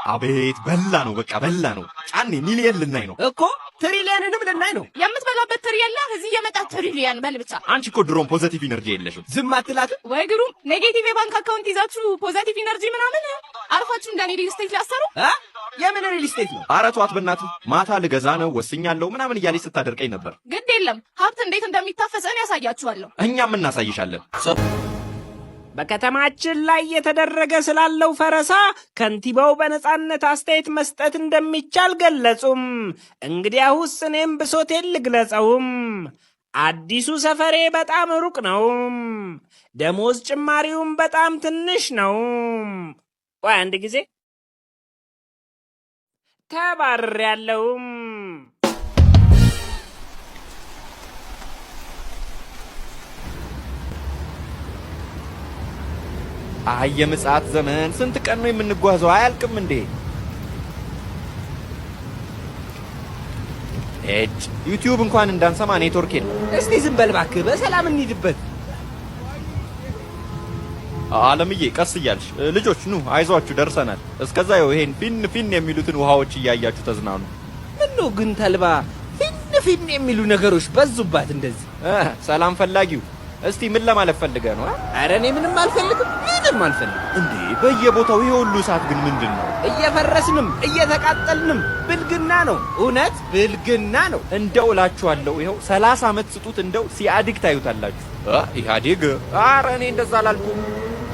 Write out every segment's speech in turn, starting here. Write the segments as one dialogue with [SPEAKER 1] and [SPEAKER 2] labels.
[SPEAKER 1] አቤት በላ ነው በቃ በላ ነው። ጫኔ ሚሊየን ልናይ ነው
[SPEAKER 2] እኮ ትሪሊየንንም ልናይ ነው።
[SPEAKER 3] የምትበላበት ትሪሊየን እዚህ የመጣ ትሪሊየን በል ብቻ።
[SPEAKER 1] አንቺ እኮ ድሮም ፖዚቲቭ ኢነርጂ የለሽም።
[SPEAKER 2] ዝም አትላትም
[SPEAKER 3] ወይ ግሩም። ኔጌቲቭ የባንክ አካውንት ይዛችሁ ፖዚቲቭ ኢነርጂ ምናምን አርፋችሁ እንደኔ ሪል ስቴት ሊያሰሩ
[SPEAKER 2] የምን ሪል ስቴት ነው?
[SPEAKER 1] ኧረ ተዋት በእናትህ። ማታ ልገዛ ነው ወስኛለሁ ምናምን እያለች ስታደርቀኝ ነበር።
[SPEAKER 3] ግድ የለም ሀብት እንዴት እንደሚታፈስ እኔ ያሳያችኋለሁ።
[SPEAKER 1] እኛም እናሳይሻለን።
[SPEAKER 4] በከተማችን ላይ የተደረገ ስላለው ፈረሳ ከንቲባው በነጻነት አስተያየት መስጠት እንደሚቻል ገለጹም። እንግዲያውስ እኔም ብሶቴን ልግለጸውም። አዲሱ ሰፈሬ በጣም ሩቅ ነው። ደሞዝ ጭማሪውም በጣም ትንሽ ነው። ቆይ አንድ ጊዜ ተባርሬያለሁም።
[SPEAKER 1] አይ የምጽአት ዘመን ስንት ቀን ነው የምንጓዘው? አያልቅም እንዴ? ዩቲዩብ እንኳን እንዳንሰማ ኔትወርክ የለም።
[SPEAKER 2] እስቲ ዝም በል እባክህ፣ በሰላም እንሂድበት።
[SPEAKER 1] አለምዬ ቀስ እያልሽ ልጆች ኑ አይዟችሁ ደርሰናል። እስከዛ ይሄን ፊን የሚሉትን ውሃዎች እያያችሁ ተዝናኑ።
[SPEAKER 2] ምነው ግን ተልባ ፊን የሚሉ ነገሮች በዙባት እንደዚህ?
[SPEAKER 1] ሰላም ፈላጊው እስቲ ምን ለማለት ፈልገህ ነው?
[SPEAKER 2] ኧረ እኔ ምንም አልፈልግም
[SPEAKER 1] እንዴ በየቦታው ይሄ ሁሉ ሰዓት ግን ምንድነው?
[SPEAKER 2] እየፈረስንም እየተቃጠልንም ብልግና ነው። እውነት ብልግና ነው።
[SPEAKER 1] እንደው እላችኋለሁ ይኸው 30 ዓመት ስጡት እንደው ሲያድግ ታዩታላችሁ። ኢህአዴግ ኧረ እኔ እንደዛ አላልኩም።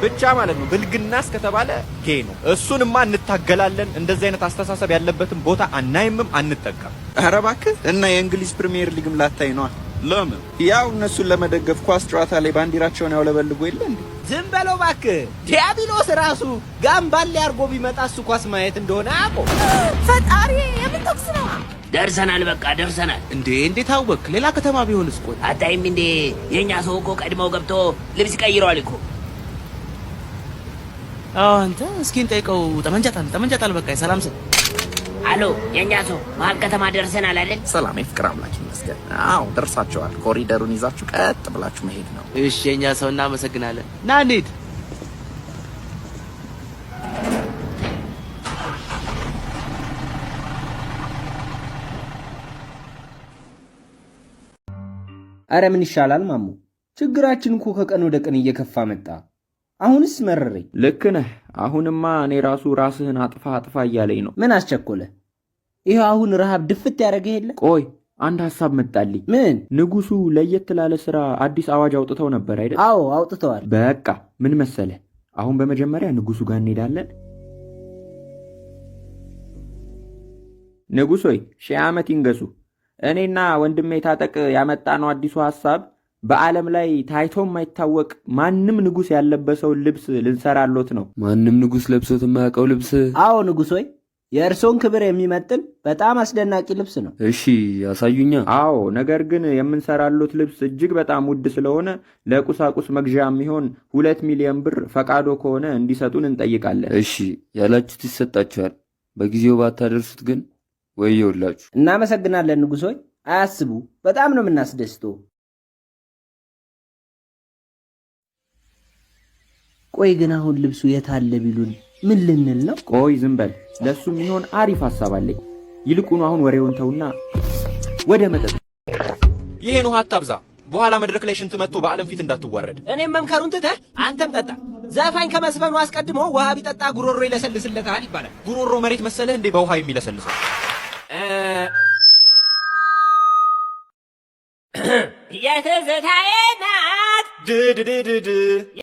[SPEAKER 1] ብቻ ማለት ነው ብልግና እስከተባለ ጌ ነው። እሱንማ እንታገላለን። እንደዚህ አይነት አስተሳሰብ ያለበትን ቦታ አናይምም አንጠቀም።
[SPEAKER 5] ኧረ እባክህ እና የእንግሊዝ ፕሪሚየር ሊግም ላታይ ነው። ለምን? ያው እነሱን ለመደገፍ ኳስ ጨዋታ ላይ ባንዲራቸውን ያውለበልጉ የለ እንዴ?
[SPEAKER 2] ዝም በለው እባክህ። ዲያብሎስ ራሱ ጋምባሌ አርጎ ቢመጣ እሱ ኳስ ማየት እንደሆነ አቆ
[SPEAKER 3] ፈጣሪ የምን ተኩስ ነው?
[SPEAKER 6] ደርሰናል፣ በቃ ደርሰናል።
[SPEAKER 2] እንዴ እንዴት አወቅ? ሌላ ከተማ ቢሆንስ? ቆይ
[SPEAKER 6] አታይም እንዴ? የኛ ሰው እኮ ቀድመው ገብቶ ልብስ ቀይረዋል እኮ።
[SPEAKER 7] አንተ እስኪን ጠይቀው። ጠመንጃታል በቃ ሰላም ስል።
[SPEAKER 6] አሎ የኛ ሰው መሀል ከተማ ደርሰናል አይደል?
[SPEAKER 5] ሰላም የፍቅር አምላክ ይመስገን። አዎ ደርሳችኋል። ኮሪደሩን ይዛችሁ ቀጥ ብላችሁ መሄድ ነው።
[SPEAKER 7] እሺ የኛ ሰው እናመሰግናለን። ና እንሂድ።
[SPEAKER 8] አረ ምን ይሻላል ማሙ? ችግራችን እኮ ከቀን ወደ ቀን እየከፋ መጣ። አሁንስ መረረኝ።
[SPEAKER 9] ልክ ነህ። አሁንማ እኔ ራስህን አጥፋ እያለኝ ነው።
[SPEAKER 8] ምን አስቸኮለ? ይሄው አሁን ረሃብ ድፍት ያደረገ የለ።
[SPEAKER 9] ቆይ አንድ ሐሳብ መጣልኝ።
[SPEAKER 8] ምን?
[SPEAKER 9] ንጉሱ ለየት ላለ ስራ አዲስ አዋጅ አውጥተው ነበር አይደል?
[SPEAKER 8] አዎ አውጥተዋል።
[SPEAKER 9] በቃ ምን መሰለ፣ አሁን በመጀመሪያ ንጉሱ ጋር እንሄዳለን። ንጉሥ ሆይ 1000 ዓመት ይንገሱ። እኔና ወንድሜ ታጠቅ ያመጣነው አዲሱ ሐሳብ በዓለም ላይ ታይቶ የማይታወቅ ማንም ንጉስ ያለበሰው ልብስ ልንሰራሎት ነው።
[SPEAKER 7] ማንም ንጉስ ለብሶት የማያውቀው ልብስ?
[SPEAKER 8] አዎ ንጉሥ ሆይ የእርሶን ክብር የሚመጥን በጣም አስደናቂ ልብስ ነው።
[SPEAKER 7] እሺ ያሳዩኛ።
[SPEAKER 9] አዎ ነገር ግን የምንሰራሎት ልብስ እጅግ በጣም ውድ ስለሆነ ለቁሳቁስ መግዣ የሚሆን 2 ሚሊዮን ብር ፈቃዶ ከሆነ እንዲሰጡን እንጠይቃለን።
[SPEAKER 7] እሺ ያላችሁት ይሰጣችኋል። በጊዜው ባታደርሱት ግን ወየውላችሁ።
[SPEAKER 8] እናመሰግናለን ንጉሥ ሆይ። አያስቡ፣ በጣም ነው የምናስደስተው። ቆይ ግን አሁን ልብሱ የታለ ቢሉን ምን ልንል ነው?
[SPEAKER 9] ቆይ ዝም በል፣ ለሱ የሚሆን አሪፍ ሐሳብ አለኝ። ይልቁኑ አሁን ወሬውን ተውና ወደ መጠጥ።
[SPEAKER 1] ይሄን ውሃ አታብዛ፣ በኋላ መድረክ ላይ ሽንት መጥቶ በዓለም ፊት እንዳትዋረድ።
[SPEAKER 2] እኔም መምከሩን ትተህ አንተም ጠጣ። ዘፋኝ ከመስፈኑ አስቀድሞ ውሃ ቢጠጣ ጉሮሮ ይለሰልስለታል ይባላል።
[SPEAKER 1] ጉሮሮ መሬት መሰለህ እንዴ በውሃ የሚለሰልሰው?
[SPEAKER 6] የትዝታዬ ናት
[SPEAKER 1] ድድድድድ።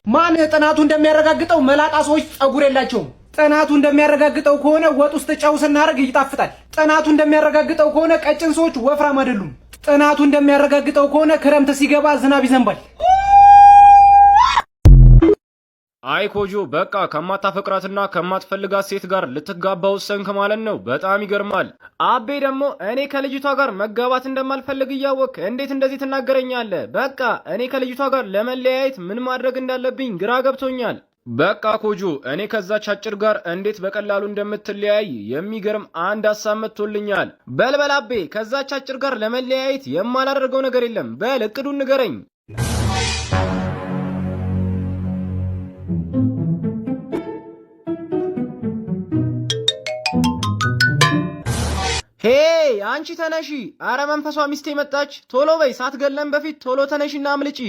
[SPEAKER 10] ማን ጥናቱ እንደሚያረጋግጠው መላጣ ሰዎች ጸጉር የላቸውም። ጥናቱ እንደሚያረጋግጠው ከሆነ ወጥ ውስጥ ጨው ስናደርግ ይጣፍጣል። ጥናቱ እንደሚያረጋግጠው ከሆነ ቀጭን ሰዎች ወፍራም አይደሉም። ጥናቱ እንደሚያረጋግጠው ከሆነ ክረምት ሲገባ ዝናብ ይዘንባል።
[SPEAKER 11] አይ ኮጆ በቃ ከማታፈቅራትና ከማትፈልጋት ሴት ጋር ልትጋባ ወሰንክ ማለት ነው። በጣም ይገርማል። አቤ ደግሞ እኔ ከልጅቷ ጋር መጋባት እንደማልፈልግ እያወቅ እንዴት እንደዚህ ትናገረኛለህ? በቃ እኔ ከልጅቷ ጋር ለመለያየት ምን ማድረግ እንዳለብኝ ግራ ገብቶኛል። በቃ ኮጆ እኔ ከዛች አጭር ጋር እንዴት በቀላሉ እንደምትለያይ የሚገርም አንድ ሐሳብ መጥቶልኛል። በልበል አቤ፣ ከዛች አጭር ጋር ለመለያየት የማላደርገው ነገር የለም። በል እቅዱን ንገረኝ። ሄይ አንቺ ተነሺ! አረ መንፈሷ ሚስቴ መጣች! ቶሎ በይ ሳትገለን በፊት ቶሎ ተነሺና አምልጪ!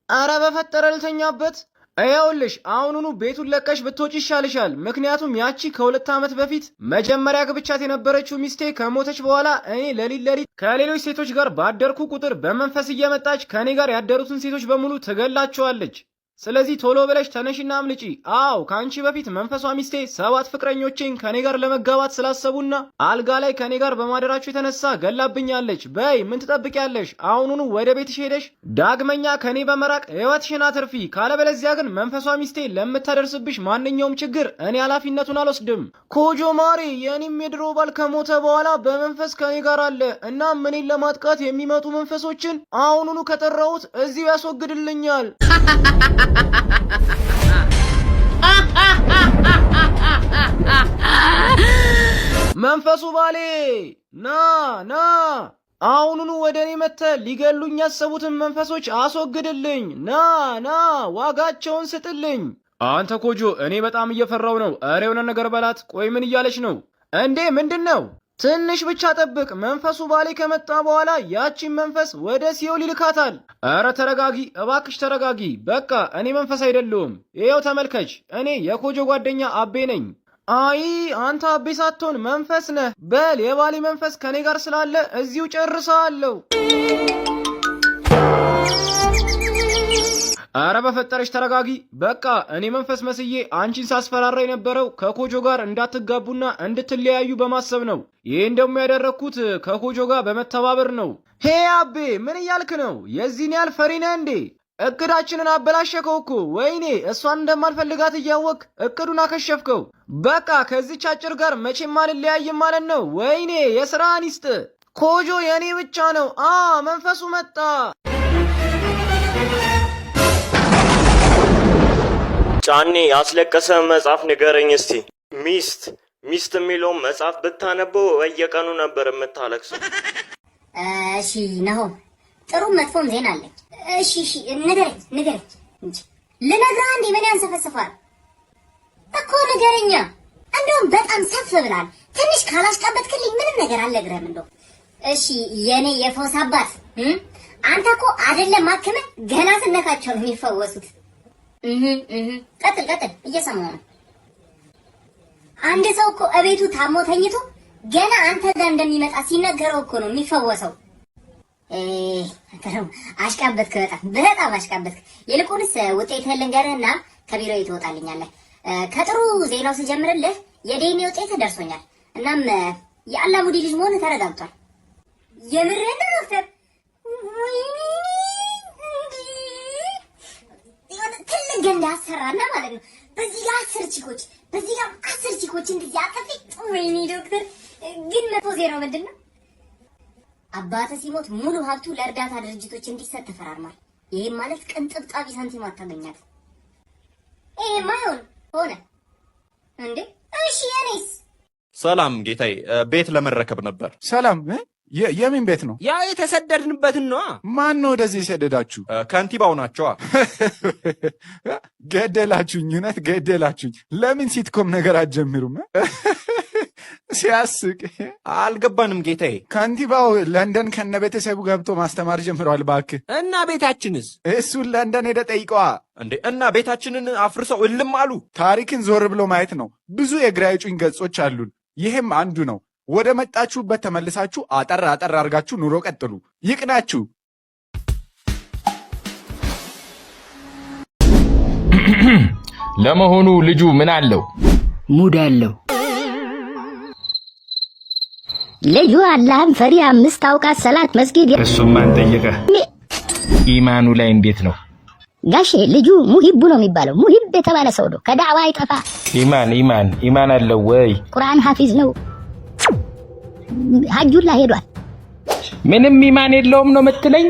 [SPEAKER 11] አረ በፈጠረ ልተኛበት! ይኸውልሽ አሁኑኑ ቤቱን ለቀሽ ብትወጪ ይሻልሻል። ምክንያቱም ያቺ ከ2 ዓመት በፊት መጀመሪያ ግብቻት የነበረችው ሚስቴ ከሞተች በኋላ እኔ ሌሊት ከሌሎች ሴቶች ጋር ባደርኩ ቁጥር በመንፈስ እየመጣች ከኔ ጋር ያደሩትን ሴቶች በሙሉ ትገላቸዋለች። ስለዚህ ቶሎ ብለሽ ተነሽና አምልጪ። አዎ ከአንቺ በፊት መንፈሷ ሚስቴ 7 ፍቅረኞቼን ከኔ ጋር ለመጋባት ስላሰቡና አልጋ ላይ ከኔ ጋር በማደራችሁ የተነሳ ገላብኛለች። በይ ምን ትጠብቂያለሽ? አሁኑኑ ወደ ቤትሽ ሄደሽ ዳግመኛ ከኔ በመራቅ ሕይወትሽን አትርፊ። ካለበለዚያ ግን መንፈሷ ሚስቴ ለምታደርስብሽ ማንኛውም ችግር እኔ ኃላፊነቱን አልወስድም። ኮጆ ማሬ፣ የኔም የድሮ ባል ከሞተ በኋላ በመንፈስ ከኔ ጋር አለ እና እኔን ለማጥቃት የሚመጡ መንፈሶችን አሁኑኑ ከጠራሁት እዚሁ ያስወግድልኛል። መንፈሱ ባሌ ና አሁኑኑ ወደ እኔ መጥተህ ሊገሉኝ ያሰቡትን መንፈሶች አስወግድልኝ። ና ዋጋቸውን ስጥልኝ። አንተ ኮጆ፣ እኔ በጣም እየፈራው ነው። ኧረ የሆነ ነገር በላት። ቆይ ምን እያለች ነው እንዴ? ምንድን ነው? ትንሽ ብቻ ጠብቅ። መንፈሱ ባሌ ከመጣ በኋላ ያቺን መንፈስ ወደ ሲኦል ይልካታል። ኧረ ተረጋጊ እባክሽ ተረጋጊ። በቃ እኔ መንፈስ አይደለሁም። ይኸው ተመልከች፣ እኔ የኮጆ ጓደኛ አቤ ነኝ። አይ አንተ አቤ ሳትሆን መንፈስ ነህ። በል የባሌ መንፈስ ከኔ ጋር ስላለ እዚሁ ጨርሰዋለሁ። አረ በፈጠረሽ ተረጋጊ። በቃ እኔ መንፈስ መስዬ አንቺን ሳስፈራራ የነበረው ከኮጆ ጋር እንዳትጋቡና እንድትለያዩ በማሰብ ነው። ይሄን ደግሞ ያደረኩት ከኮጆ ጋር በመተባበር ነው። ሄ አቤ ምን እያልክ ነው? የዚህን ያህል ፈሪ ነህ እንዴ? እቅዳችንን አበላሸከው እኮ። ወይኔ እሷን እንደማልፈልጋት እያወቅ እቅዱን አከሸፍከው። በቃ ከዚች አጭር ጋር መቼም አልለያይም ማለት ነው። ወይኔ የስራህን ይስጥ። ኮጆ የኔ ብቻ ነው። መንፈሱ መጣ።
[SPEAKER 12] ጫኔ ያስለቀሰ መጽሐፍ ንገረኝ እስቲ። ሚስት የሚለውን መጽሐፍ ብታነበው በየቀኑ ነበር የምታለቅሰው።
[SPEAKER 13] እሺ ናሆም፣ ጥሩ መጥፎም ዜና አለኝ። እሺ ንገረኝ እንጂ ልነግርህ አንዴ ምን ያንሰፈስፋል እኮ ንገረኛ። እንደውም በጣም ሰፍ ብላል። ትንሽ ካላስቀበጥክልኝ ምንም ነገር አልነግርህም። እንደው እሺ የኔ የፈውስ አባት አንተ እኮ አይደለም ማከመ ገና ስነካቸው ነው የሚፈወሱት። ቀጥል እየሰማሁ ነው። አንድ ሰው እኮ እቤቱ ታሞ ተኝቶ ገና አንተ ጋር እንደሚመጣ ሲነገረው እኮ ነው የሚፈወሰው። አሽቃበትክ፣ በጣም አሽቃበትክ። ይልቁንስ ውጤትህን ልንገርህና ከቢሮዬ ትወጣልኛለህ። ከጥሩ ዜናው ስጀምርልህ የዲኤንኤ ውጤት ደርሶኛል። እናም የአላሙዲ ልጅ መሆን ተረጋግጧል። የምርህን ነው ዶክተር? ትልቅ ገንዳ አሰራና ማለት ነው። በዚህ ጋር 10 ቺኮች፣ በዚህ ጋር 10 ቺኮች እንደዚህ አቀፊ። ወይኔ ዶክተር፣ ግን መጥፎ ዜናው ምንድን ነው? አባትህ ሲሞት ሙሉ ሀብቱ ለእርዳታ ድርጅቶች እንዲሰጥ ተፈራርሟል። ይሄም ማለት ቅንጥብጣቢ ሳንቲም አታገኛት። ይሄማ ሆነ እንዴ? እሺ የኔስ?
[SPEAKER 1] ሰላም ጌታዬ፣ ቤት ለመረከብ ነበር።
[SPEAKER 14] ሰላም? የምን ቤት ነው?
[SPEAKER 4] ያ የተሰደድንበትን ነዋ።
[SPEAKER 14] ማን ነው ወደዚህ የሰደዳችሁ?
[SPEAKER 1] ከንቲባው ናቸዋ።
[SPEAKER 14] ገደላችሁኝ፣ እውነት ገደላችሁኝ። ለምን ሲትኮም ነገር አትጀምሩም? ሲያስቅ።
[SPEAKER 1] አልገባንም ጌታዬ።
[SPEAKER 14] ከንቲባው ለንደን ከነ ቤተሰቡ ገብቶ ማስተማር ጀምረዋል። እባክህ።
[SPEAKER 4] እና ቤታችንስ?
[SPEAKER 14] እሱን ለንደን ሄደ ጠይቀዋ
[SPEAKER 1] እንዴ። እና ቤታችንን አፍርሰው እልም አሉ።
[SPEAKER 14] ታሪክን ዞር ብሎ ማየት ነው። ብዙ የግራ የጩኝ ገጾች አሉን። ይህም አንዱ ነው። ወደ መጣችሁበት ተመልሳችሁ አጠር አድርጋችሁ ኑሮ ቀጥሉ። ይቅናችሁ።
[SPEAKER 15] ለመሆኑ ልጁ ምን አለው?
[SPEAKER 16] ሙድ አለው። ልጁ አላህን ፈሪ፣ 5 አውቃት፣ ሰላት፣ መስጊድ።
[SPEAKER 15] እሱም ማን ጠየቀ? ኢማኑ ላይ እንዴት ነው
[SPEAKER 16] ጋሼ? ልጁ ሙሂቡ ነው የሚባለው። ሙሂብ የተባለ ሰው ነው። ከዳዕዋ አይጠፋ።
[SPEAKER 15] ኢማን አለው ወይ?
[SPEAKER 16] ቁርአን ሐፊዝ ነው። ሐጁላ ሄዷል።
[SPEAKER 15] ምንም ኢማን የለውም ነው የምትለኝ?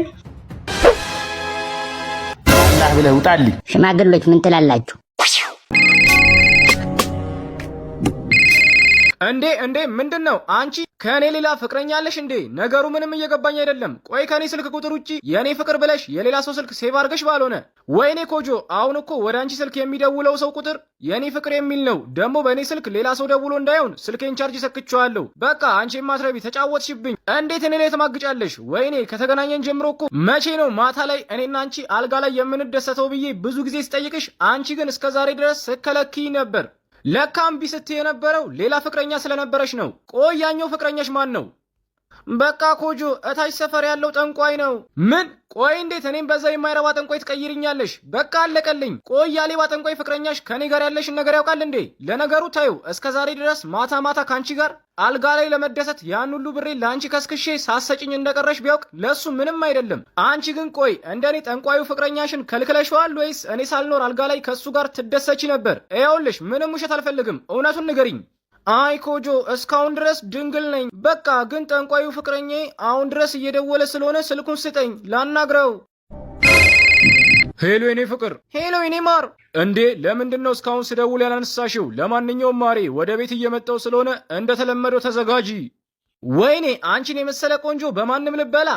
[SPEAKER 15] አላህ ብለህ ውጣልኝ።
[SPEAKER 16] ሽማግሎች ምን ትላላችሁ?
[SPEAKER 11] እንዴ ምንድነው? አንቺ ከኔ ሌላ ፍቅረኛ አለሽ እንዴ? ነገሩ ምንም እየገባኝ አይደለም። ቆይ ከኔ ስልክ ቁጥር ውጪ የኔ ፍቅር ብለሽ የሌላ ሰው ስልክ ሴቭ አድርገሽ ባልሆነ። ወይኔ ኮጆ፣ አሁን እኮ ወደ አንቺ ስልክ የሚደውለው ሰው ቁጥር የኔ ፍቅር የሚል ነው። ደግሞ በእኔ ስልክ ሌላ ሰው ደውሎ እንዳይሆን ስልኬን ቻርጅ ሰክቼዋለሁ። በቃ አንቺ የማትረቢ ተጫወትሽብኝ። እንዴት እኔ ላይ ትማግጫለሽ? ወይኔ ከተገናኘን ጀምሮ እኮ መቼ ነው ማታ ላይ እኔና አንቺ አልጋ ላይ የምንደሰተው ብዬ ብዙ ጊዜ ስጠይቅሽ፣ አንቺ ግን እስከ ዛሬ ድረስ ስከለኪኝ ነበር። ለካ እምቢ ስትይ የነበረው ሌላ ፍቅረኛ ስለነበረሽ ነው። ቆይ ያኛው ፍቅረኛሽ ማን ነው? በቃ ኮጆ እታች ሰፈር ያለው ጠንቋይ ነው። ምን? ቆይ እንዴት እኔም በዛ የማይረባ ጠንቋይ ትቀይርኛለሽ? በቃ አለቀልኝ። ቆይ ያሌባ ጠንቋይ ፍቅረኛሽ ከኔ ጋር ያለሽን ነገር ያውቃል እንዴ? ለነገሩ ታዩ እስከ ዛሬ ድረስ ማታ ማታ ካንቺ ጋር አልጋ ላይ ለመደሰት ያን ሁሉ ብሬ ለአንቺ ከስክሼ ሳሰጭኝ እንደቀረሽ ቢያውቅ ለሱ ምንም አይደለም። አንቺ ግን ቆይ እንደኔ ጠንቋዩ ፍቅረኛሽን ከልክለሽዋል ወይስ እኔ ሳልኖር አልጋ ላይ ከሱ ጋር ትደሰቺ ነበር? ይኸውልሽ ምንም ውሸት አልፈልግም፣ እውነቱን ንገሪኝ። አይ ኮጆ እስካሁን ድረስ ድንግል ነኝ። በቃ ግን ጠንቋዩ ፍቅረኛዬ አሁን ድረስ እየደወለ ስለሆነ ስልኩን ስጠኝ ላናግረው። ሄሎ የኔ ፍቅር። ሄሎ የኔ ማር። እንዴ ለምንድን ነው እስካሁን ስደውል ያላነሳሽው? ለማንኛውም ማሬ ወደ ቤት እየመጣው ስለሆነ እንደተለመደው ተዘጋጂ። ወይኔ አንቺን የመሰለ ቆንጆ በማንም ልበላ።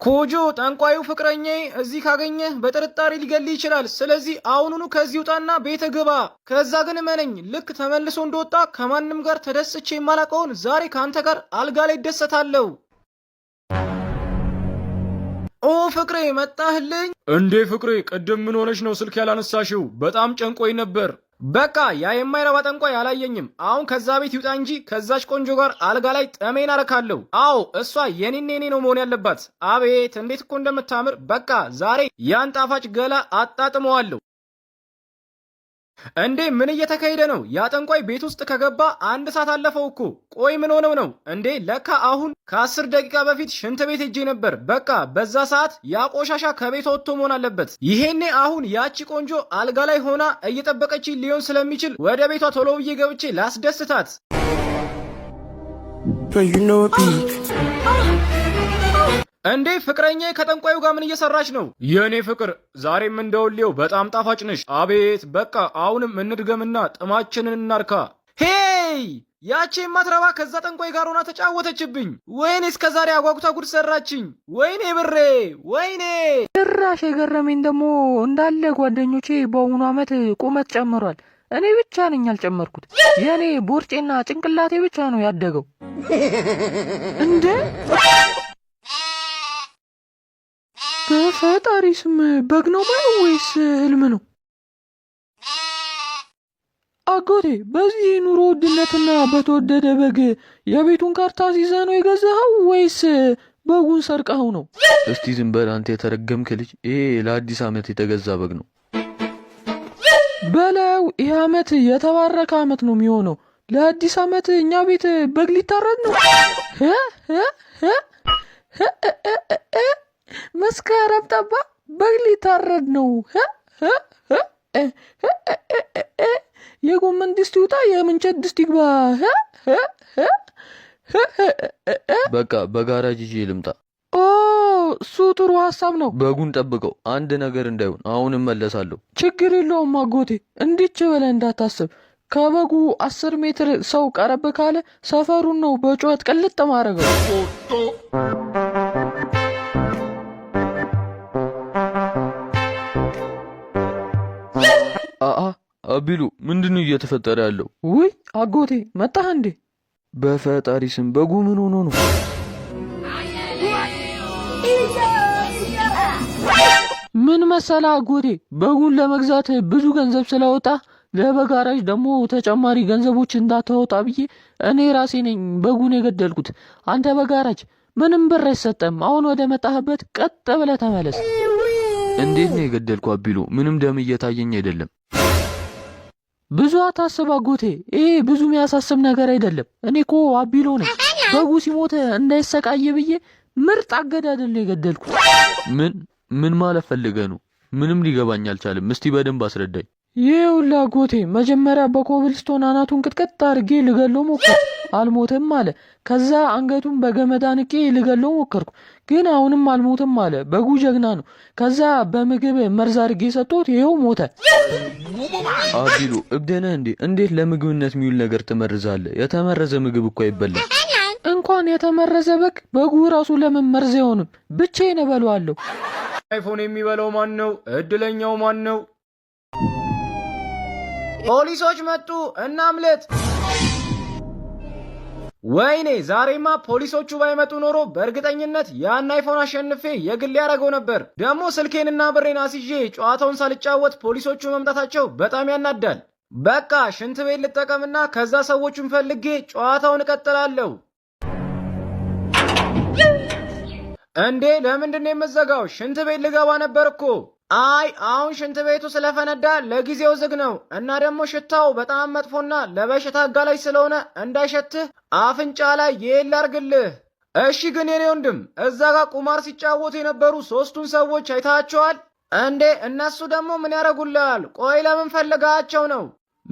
[SPEAKER 11] ኮጆ ጠንቋዩ ፍቅረኛዬ እዚህ ካገኘህ በጥርጣሬ ሊገል ይችላል። ስለዚህ አሁኑኑ ከዚህ ውጣና ቤተ ግባ። ከዛ ግን እመነኝ ልክ ተመልሶ እንደወጣ ከማንም ጋር ተደስቼ የማላውቀውን ዛሬ ከአንተ ጋር አልጋ ላይ እደሰታለሁ። ኦ ፍቅሬ መጣህልኝ እንዴ? ፍቅሬ ቅድም ምን ሆነሽ ነው ስልክ ያላነሳሽው? በጣም ጨንቆኝ ነበር። በቃ ያ የማይረባ ጠንቋይ አላየኝም። አሁን ከዛ ቤት ይውጣ እንጂ ከዛች ቆንጆ ጋር አልጋ ላይ ጠሜን አረካለሁ። አዎ እሷ የኔ ነው መሆን ያለባት። አቤት እንዴት እኮ እንደምታምር። በቃ ዛሬ ያን ጣፋጭ ገላ አጣጥመዋለሁ። እንዴ ምን እየተካሄደ ነው? ያ ጠንቋይ ቤት ውስጥ ከገባ 1 ሰዓት አለፈው እኮ። ቆይ ምን ሆነው ነው እንዴ? ለካ አሁን ከ10 ደቂቃ በፊት ሽንት ቤት ሄጄ ነበር። በቃ በዛ ሰዓት ያ ቆሻሻ ከቤት ወጥቶ መሆን አለበት። ይሄኔ አሁን ያቺ ቆንጆ አልጋ ላይ ሆና እየጠበቀች ሊሆን ስለሚችል ወደ ቤቷ ቶሎ ብዬ ገብቼ ላስደስታት። እንዴ ፍቅረኛዬ ከጠንቋዩ ጋር ምን እየሰራች ነው? የኔ ፍቅር ዛሬም እንደውሌው በጣም ጣፋጭ ነሽ። አቤት በቃ አሁንም እንድገምና ጥማችንን እናርካ። ሄይ ያቺ የማትረባ ከዛ ጠንቋይ ጋር ሆና ተጫወተችብኝ። ወይኔ እስከ ዛሬ አጓጉታ ጉድ ሰራችኝ። ወይኔ ብሬ ወይኔ።
[SPEAKER 17] ጭራሽ የገረመኝ ደግሞ እንዳለ ጓደኞቼ በአሁኑ ዓመት ቁመት ጨምሯል። እኔ ብቻ ነኝ ያልጨመርኩት። የኔ ቦርጬና ጭንቅላቴ ብቻ ነው ያደገው። እንዴ በፈጣሪ ስም በግ ነው ማለት ወይስ ህልም ነው? አጎቴ በዚህ ኑሮ ውድነትና በተወደደ በግ የቤቱን ካርታ ይዘህ ነው የገዛኸው ወይስ በጉን ሰርቀኸው ነው?
[SPEAKER 18] እስቲ ዝም በል አንተ የተረገምክ ልጅ። ይሄ ለአዲስ ዓመት የተገዛ በግ ነው
[SPEAKER 17] በለው። ይህ ዓመት የተባረከ ዓመት ነው የሚሆነው። ለአዲስ ዓመት እኛ ቤት በግ ሊታረድ ነው። መስከረም ጠባ በግ ሊታረድ ነው። የጎመን ድስት ይውጣ የምንቸት ድስት ይግባ።
[SPEAKER 18] በቃ በጋራጅ ይዤ ልምጣ።
[SPEAKER 17] እሱ ጥሩ ሀሳብ ነው።
[SPEAKER 18] በጉን ጠብቀው አንድ ነገር እንዳይሆን። አሁን እመለሳለሁ።
[SPEAKER 17] ችግር የለውም አጎቴ፣ እንዲች ብለህ እንዳታስብ። ከበጉ 10 ሜትር ሰው ቀረብ ካለ ሰፈሩን ነው በጩኸት ቅልጥ ማረገው።
[SPEAKER 18] አቢሉ ምንድነው እየተፈጠረ ያለው?
[SPEAKER 17] ውይ አጎቴ መጣህ እንዴ?
[SPEAKER 18] በፈጣሪ ስም በጉ ምን ሆኖ ነው?
[SPEAKER 17] ምን መሰላ አጎቴ፣ በጉን ለመግዛት ብዙ ገንዘብ ስለወጣ ለበጋራጅ ደግሞ ተጨማሪ ገንዘቦች እንዳታወጣ ብዬ እኔ ራሴ ነኝ በጉን የገደልኩት። አንተ በጋራጅ ምንም ብር አይሰጠም። አሁን ወደ መጣህበት ቀጥ ብለህ ተመለስ።
[SPEAKER 18] እንዴት ነው የገደልኩ አቢሉ? ምንም ደም እየታየኝ አይደለም።
[SPEAKER 17] ብዙ አታስብ አጎቴ፣ ይሄ ብዙ የሚያሳስብ ነገር አይደለም። እኔ እኮ አቢሎ ነኝ። በጉ ሲሞት እንዳይሰቃይ ብዬ ምርጥ አገዳደል ነው የገደልኩት።
[SPEAKER 18] ምን ማለት ፈልገህ ነው? ምንም ሊገባኝ አልቻለም። እስቲ በደንብ አስረዳኝ።
[SPEAKER 17] ይኸውልህ አጎቴ መጀመሪያ በኮብልስቶን አናቱን ቅጥቅጥ አድርጌ ልገለው ሞከርኩ፣ አልሞትም አለ። ከዛ አንገቱን በገመድ አንቄ ልገለው ሞከርኩ፣ ግን አሁንም አልሞትም አለ። በጉ ጀግና ነው። ከዛ በምግብ መርዝ አድርጌ ሰጥቶት ይኸው ሞተ።
[SPEAKER 18] አቢሉ እብድ ነህ እንዴ? እንዴት ለምግብነት የሚውል ነገር ትመርዛለህ? የተመረዘ ምግብ እኮ አይበላም።
[SPEAKER 17] እንኳን የተመረዘ በግ በጉ ራሱ ለምን መርዝ አይሆንም? ብቻዬን እበለዋለሁ።
[SPEAKER 11] አይፎን የሚበላው ማን ነው? እድለኛው ማን ነው? ፖሊሶች መጡ፣ እናምልጥ። ወይኔ ዛሬማ ፖሊሶቹ ባይመጡ ኖሮ በእርግጠኝነት ያን አይፎን አሸንፌ የግል ያደረገው ነበር። ደግሞ ስልኬንና ብሬን አስይዤ ጨዋታውን ሳልጫወት ፖሊሶቹ መምጣታቸው በጣም ያናዳል። በቃ ሽንት ቤት ልጠቀምና ከዛ ሰዎቹን ፈልጌ ጨዋታውን እቀጥላለሁ። እንዴ ለምንድን ነው የምዘጋው? ሽንት ቤት ልገባ ነበር እኮ። አይ አሁን ሽንት ቤቱ ስለፈነዳ ለጊዜው ዝግ ነው እና ደግሞ ሽታው በጣም መጥፎና ለበሽታ አጋላጭ ስለሆነ እንዳይሸትህ አፍንጫ ላይ ይሄን ላርግልህ። እሺ ግን የኔ ወንድም እዛ ጋር ቁማር ሲጫወቱ የነበሩ 3ቱን ሰዎች አይታቸዋል እንዴ? እነሱ ደግሞ ምን ያደርጉልሃል? ቆይ ለምን ፈልጋቸው ነው?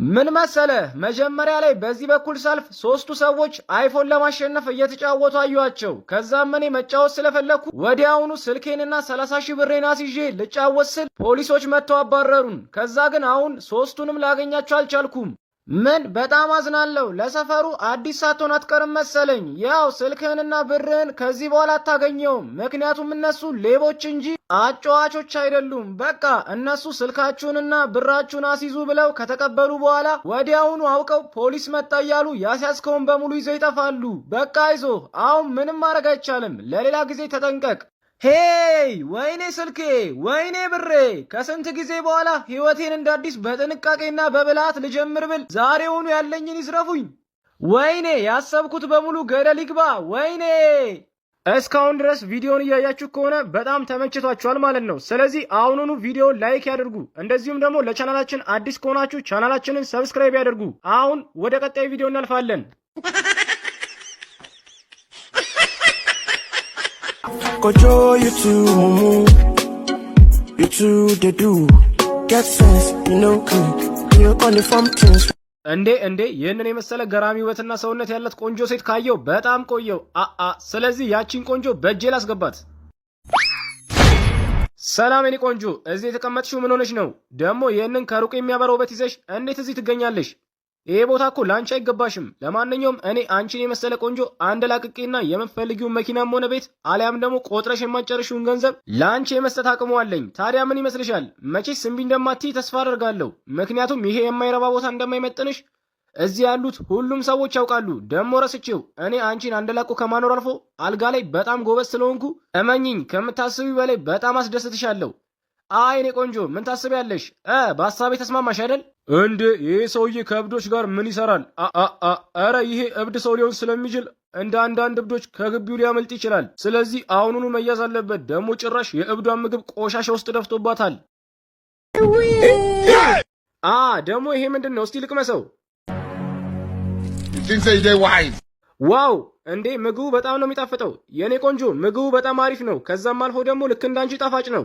[SPEAKER 11] ምን መሰለህ መጀመሪያ ላይ በዚህ በኩል ሳልፍ 3ቱ ሰዎች አይፎን ለማሸነፍ እየተጫወቱ አዩአቸው። ከዛም እኔ መጫወት ስለፈለኩ ወዲያውኑ ስልኬንና 30,000 ብሬን አስይዤ ልጫወት ስል ፖሊሶች መጥተው አባረሩን። ከዛ ግን አሁን 3ቱንም ላገኛቸው አልቻልኩም። ምን በጣም አዝናለሁ። ለሰፈሩ አዲስ ሳትሆን አትቀርም መሰለኝ። ያው ስልክህንና ብርህን ከዚህ በኋላ አታገኘውም፣ ምክንያቱም እነሱ ሌቦች እንጂ አጫዋቾች አይደሉም። በቃ እነሱ ስልካችሁንና ብራችሁን አስይዙ ብለው ከተቀበሉ በኋላ ወዲያውኑ አውቀው ፖሊስ መጣ እያሉ ያስያዝከውን በሙሉ ይዘው ይጠፋሉ። በቃ አይዞህ፣ አሁን ምንም ማድረግ አይቻልም። ለሌላ ጊዜ ተጠንቀቅ። ሄይ ወይኔ ስልኬ፣ ወይኔ ብሬ፣ ከስንት ጊዜ በኋላ ህይወቴን እንደ አዲስ በጥንቃቄና በብልሃት ልጀምር ብል ዛሬውኑ ያለኝን ይዝረፉኝ። ወይኔ ያሰብኩት በሙሉ ገደል ይግባ። ወይኔ እስካሁን ድረስ ቪዲዮን እያያችሁ ከሆነ በጣም ተመችቷችኋል ማለት ነው። ስለዚህ አሁኑኑ ቪዲዮን ላይክ ያድርጉ። እንደዚሁም ደግሞ ለቻናላችን አዲስ ከሆናችሁ ቻናላችንን ሰብስክራይብ ያድርጉ። አሁን ወደ ቀጣይ ቪዲዮ እናልፋለን።
[SPEAKER 19] Kojo, you too, you too, they do get sense, you know, you're only from things.
[SPEAKER 11] እንዴ ይህንን የመሰለ ገራሚ ውበትና ሰውነት ያላት ቆንጆ ሴት ካየው በጣም ቆየው። ስለዚህ ያቺን ቆንጆ በእጄ ላስገባት። ሰላም የኔ ቆንጆ፣ እዚህ የተቀመጥሽው ምን ሆነሽ ነው? ደግሞ ይህንን ከሩቅ የሚያበራ ውበት ይዘሽ እንዴት እዚህ ትገኛለሽ? ይሄ ቦታ እኮ ላንቺ አይገባሽም። ለማንኛውም እኔ አንቺን የመሰለ ቆንጆ አንድ ላቅቄና የምትፈልጊውን መኪናም ሆነ ቤት አሊያም ደግሞ ቆጥረሽ የማጨርሽውን ገንዘብ ላንቺ የመስጠት አቅሙ አለኝ። ታዲያ ምን ይመስልሻል? መቼስ እምቢ እንደማትይ ተስፋ አደርጋለሁ። ምክንያቱም ይሄ የማይረባ ቦታ እንደማይመጥንሽ እዚህ ያሉት ሁሉም ሰዎች ያውቃሉ። ደግሞ ረስቼው እኔ አንቺን አንድ ላቁ ከማኖር አልፎ አልጋ ላይ በጣም ጎበዝ ስለሆንኩ እመኝኝ ከምታስቢ በላይ በጣም አስደስትሻለሁ። አይ እኔ ቆንጆ ምን ታስቢያለሽ? በሀሳቤ ተስማማሽ አይደል? እንዴ ይሄ ሰውዬ ከእብዶች ጋር ምን ይሰራል? አረ ይሄ እብድ ሰው ሊሆን ስለሚችል እንደ አንዳንድ እብዶች ከግቢው ሊያመልጥ ይችላል። ስለዚህ አሁኑኑ መያዝ አለበት። ደግሞ ጭራሽ የእብዷን ምግብ ቆሻሻ ውስጥ ደፍቶባታል። ደግሞ ይሄ ምንድን ነው? እስቲ ልቅመሰው። ዋው እንዴ ምግቡ በጣም ነው የሚጣፍጠው። የኔ ቆንጆ ምግቡ በጣም አሪፍ ነው። ከዛም አልፎ ደግሞ ልክ እንዳንቺ ጣፋጭ ነው።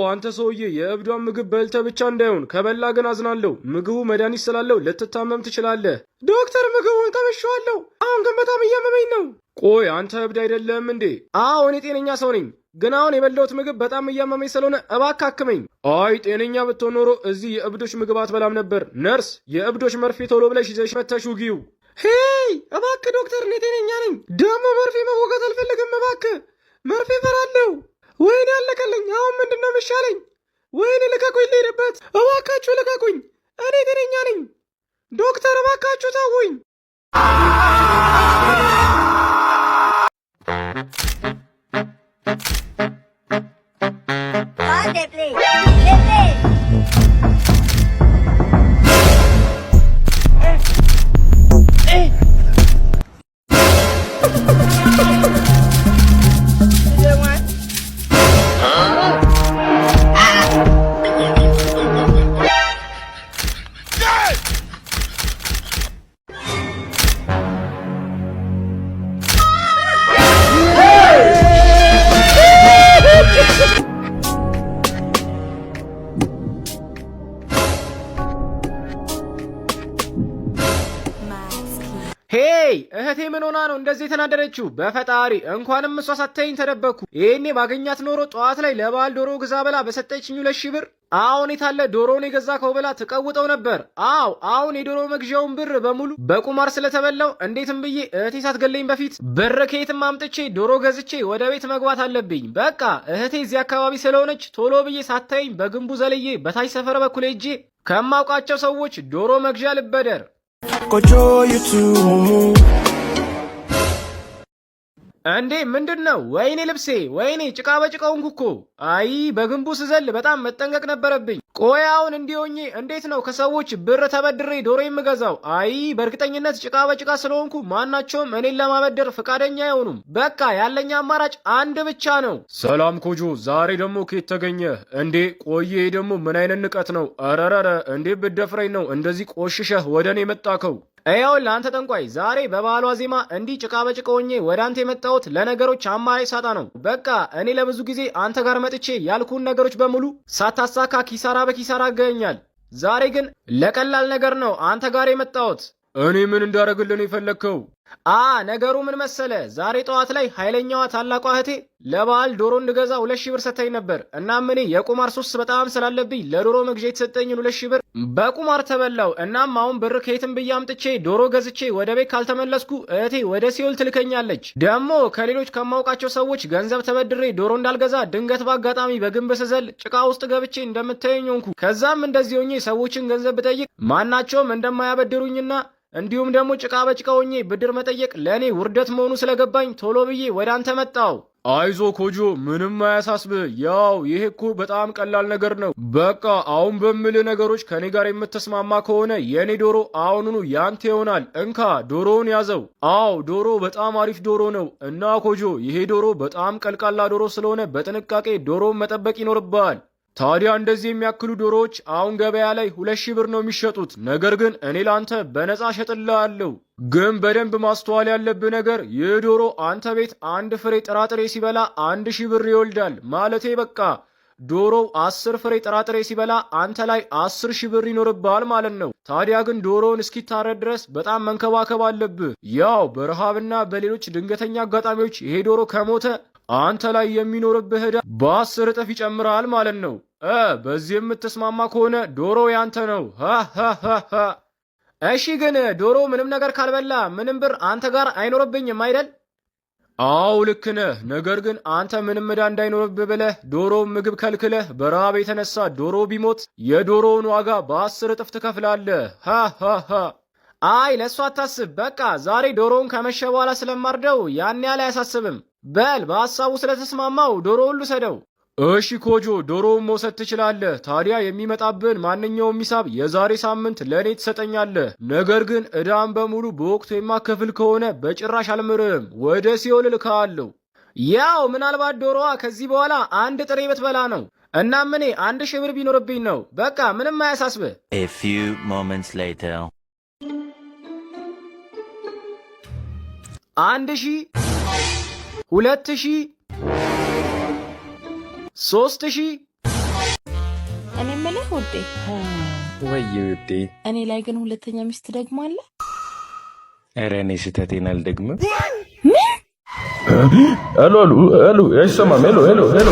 [SPEAKER 11] አንተ ሰውዬ የእብዷን ምግብ በልተ ብቻ እንዳይሆን፣ ከበላ ግን አዝናለሁ። ምግቡ መድኃኒት ስላለው ልትታመም ትችላለህ። ዶክተር ምግቡን ቀምሼዋለሁ፣ አሁን ግን በጣም እያመመኝ ነው። ቆይ አንተ እብድ አይደለም እንዴ? አዎ እኔ ጤነኛ ሰው ነኝ፣ ግን አሁን የበላሁት ምግብ በጣም እያመመኝ ስለሆነ እባክህ አክመኝ። አይ ጤነኛ ብትሆን ኖሮ እዚህ የእብዶች ምግብ አትበላም ነበር። ነርስ የእብዶች መርፌ ቶሎ ብለሽ ይዘሽ መተሽ ውጊው። ሄይ እባክህ ዶክተር እኔ ጤነኛ ነኝ፣ ደግሞ መርፌ መወጋት አልፈልግም። እባክህ መርፌ ፈራለሁ። ወይኔ አለቀልኝ። አሁን ምንድን ነው የሚሻለኝ? ወይኔ ልቀቁኝ፣ ልሄድበት። እባካችሁ ልቀቁኝ፣ እኔ ጤነኛ ነኝ። ዶክተር እባካችሁ ተውኝ። ሄይ እህቴ ምን ሆና ነው እንደዚህ የተናደደችው? በፈጣሪ እንኳንም እሷ ሳታየኝ ተደበቅኩ። ይሄኔ ባገኛት ኖሮ ጠዋት ላይ ለበዓል ዶሮ ግዛ ብላ በሰጠችኝ 2,000 ብር አሁን የታለ ዶሮውን የገዛከው ብላ ትቀውጠው ነበር። አዎ አሁን የዶሮ መግዣውን ብር በሙሉ በቁማር ስለተበላው እንዴትም ብዬ እህቴ ሳትገለኝ በፊት ብር ከየትም አምጥቼ ዶሮ ገዝቼ ወደ ቤት መግባት አለብኝ። በቃ እህቴ እዚህ አካባቢ ስለሆነች ቶሎ ብዬ ሳታየኝ በግንቡ ዘልዬ በታች ሰፈር በኩል ሄጄ ከማውቃቸው ሰዎች ዶሮ መግዣ ልበደር። እንዴ ምንድነው? ወይኔ ልብሴ፣ ወይኔ ጭቃ በጭቃው እንኩኮ። አይ በግንቡ ስዘል በጣም መጠንቀቅ ነበረብኝ። ቆይ አሁን እንዲሆኜ እንዴት ነው ከሰዎች ብር ተበድሬ ዶሮ የምገዛው? አይ በእርግጠኝነት ጭቃ በጭቃ ስለሆንኩ ማናቸውም እኔን ለማበደር ፈቃደኛ አይሆኑም። በቃ ያለኝ አማራጭ አንድ ብቻ ነው። ሰላም ኮጆ፣ ዛሬ ደግሞ ከየት ተገኘ እንዴ? ቆየ ደግሞ ምን አይነት ንቀት ነው? አረረረ እንዴ ብደፍረኝ ነው እንደዚህ ቆሽሸህ ወደ እኔ መጣከው? ይኸውልህ ለአንተ ጠንቋይ፣ ዛሬ በባህሏ ዜማ እንዲህ ጭቃ በጭቃ ሆኜ ወደ አንተ የመጣሁት ለነገሮች አማራጭ ሳጣ ነው። በቃ እኔ ለብዙ ጊዜ አንተ ጋር መጥቼ ያልኩን ነገሮች በሙሉ ሳታሳካ ኪሳራ በኪሳራ አገኛል። ዛሬ ግን ለቀላል ነገር ነው አንተ ጋር የመጣሁት። እኔ ምን እንዳደረግልን የፈለግከው?
[SPEAKER 2] ነገሩ ምን መሰለ፣ ዛሬ ጠዋት ላይ ኃይለኛዋ ታላቋ እህቴ ለበዓል ዶሮ እንድገዛ 2,000 ብር ሰጥታኝ ነበር። እናም እኔ የቁማር ሱስ በጣም ስላለብኝ ለዶሮ መግዣ የተሰጠኝን 2,000 ብር በቁማር ተበላው። እናም አሁን ብር ከየትም ብዬ አምጥቼ ዶሮ ገዝቼ ወደ ቤት ካልተመለስኩ እህቴ ወደ ሲኦል ትልከኛለች። ደግሞ ከሌሎች ከማውቃቸው ሰዎች ገንዘብ ተበድሬ ዶሮ እንዳልገዛ ድንገት በአጋጣሚ በግንብ ስዘል ጭቃ ውስጥ ገብቼ እንደምታየኝ ሆንኩ። ከዛም እንደዚህ ሆኜ ሰዎችን ገንዘብ ብጠይቅ ማናቸውም እንደማያበድሩኝና እንዲሁም ደግሞ ጭቃ በጭቃ ሆኜ ብድር መጠየቅ ለእኔ ውርደት መሆኑ ስለገባኝ ቶሎ ብዬ ወደ አንተ መጣው።
[SPEAKER 11] አይዞ ኮጆ፣ ምንም አያሳስብ። ያው ይሄ እኮ በጣም ቀላል ነገር ነው። በቃ አሁን በምልህ ነገሮች ከኔ ጋር የምትስማማ ከሆነ የኔ ዶሮ አሁኑኑ ያንተ ይሆናል። እንካ ዶሮውን ያዘው። አዎ ዶሮ በጣም አሪፍ ዶሮ ነው እና ኮጆ፣ ይሄ ዶሮ በጣም ቀልቃላ ዶሮ ስለሆነ በጥንቃቄ ዶሮውን መጠበቅ ይኖርብሃል። ታዲያ እንደዚህ የሚያክሉ ዶሮዎች አሁን ገበያ ላይ 2,000 ብር ነው የሚሸጡት። ነገር ግን እኔ ላንተ በነፃ ሸጥልሃለሁ። ግን በደንብ ማስተዋል ያለብህ ነገር ይህ ዶሮ አንተ ቤት አንድ ፍሬ ጥራጥሬ ሲበላ 1,000 ብር ይወልዳል። ማለቴ በቃ ዶሮው 10 ፍሬ ጥራጥሬ ሲበላ አንተ ላይ 10,000 ብር ይኖርብሃል ማለት ነው። ታዲያ ግን ዶሮውን እስኪታረድ ድረስ በጣም መንከባከብ አለብህ። ያው በረሃብና በሌሎች ድንገተኛ አጋጣሚዎች ይሄ ዶሮ ከሞተ አንተ ላይ የሚኖርብህ ዕዳ በ10 እጥፍ ይጨምራል ማለት ነው። በዚህ የምትስማማ ከሆነ ዶሮ ያንተ ነው።
[SPEAKER 2] እሺ ግን ዶሮ ምንም ነገር ካልበላ ምንም ብር አንተ ጋር አይኖርብኝም አይደል?
[SPEAKER 11] አው ልክ ነህ። ነገር ግን አንተ ምንም ዕዳ እንዳይኖርብህ ብለህ ዶሮው ምግብ ከልክለህ በረሃብ የተነሳ ዶሮ ቢሞት የዶሮውን ዋጋ በ10 እጥፍ ትከፍላለህ።
[SPEAKER 2] አይ ለእሱ አታስብ። በቃ ዛሬ ዶሮውን ከመሸ በኋላ ስለማርደው ያን ያህል አያሳስብም። በል በሐሳቡ ስለተስማማው ዶሮውን ልውሰደው።
[SPEAKER 11] እሺ ኮጆ፣ ዶሮውን መውሰድ ትችላለህ። ታዲያ የሚመጣብን ማንኛውም ሂሳብ የዛሬ ሳምንት ለእኔ ትሰጠኛለህ። ነገር ግን ዕዳን በሙሉ በወቅቱ የማከፍል ከሆነ በጭራሽ አልምርህም፣ ወደ ሲኦል እልክሃለሁ።
[SPEAKER 2] ያው ምናልባት ዶሮዋ ከዚህ በኋላ አንድ ጥሬ ብትበላ ነው። እናም እኔ 1,000 ብር ቢኖርብኝ ነው። በቃ ምንም አያሳስብህ።
[SPEAKER 20] A few moments later
[SPEAKER 2] 1,000 2,000 3,000
[SPEAKER 3] እኔ የምልህ ውዴ።
[SPEAKER 15] ወይ ውዴ፣
[SPEAKER 3] እኔ ላይ ግን ሁለተኛ ሚስት ደግሞ አለ?
[SPEAKER 15] ኧረ እኔ ስህተቴን አልደግምም።
[SPEAKER 3] ምን?
[SPEAKER 15] ሄሎ ሄሎ ሄሎ፣ አይሰማም። ሄሎ ሄሎ ሄሎ